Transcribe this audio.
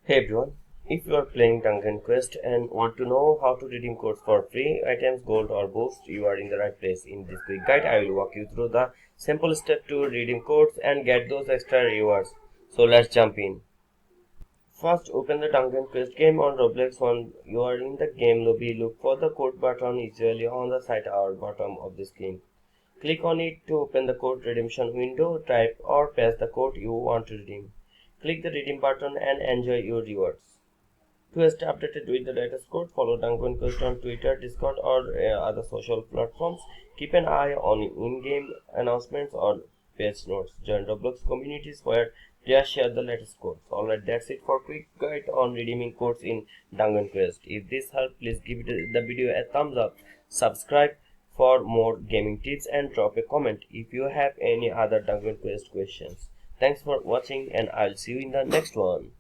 Hey everyone, if you are playing Dungeon Quest and want to know how to redeem codes for free items, gold or boost, you are in the right place. In this quick guide, I will walk you through the simple step to redeem codes and get those extra rewards. So let's jump in. First, open the Dungeon Quest game on Roblox. When you are in the game lobby, look for the code button usually on the side or bottom of the screen. Click on it to open the code redemption window, type or paste the code you want to redeem. Click the redeem button and enjoy your rewards. To stay updated with the latest code, follow Dungeon Quest on Twitter, Discord, or other social platforms. Keep an eye on in-game announcements or patch notes. Join Roblox communities where players share the latest codes. Alright, that's it for quick guide on redeeming codes in Dungeon Quest. If this helped, please give the video a thumbs up, subscribe for more gaming tips, and drop a comment if you have any other Dungeon Quest questions. Thanks for watching, and I'll see you in the next one.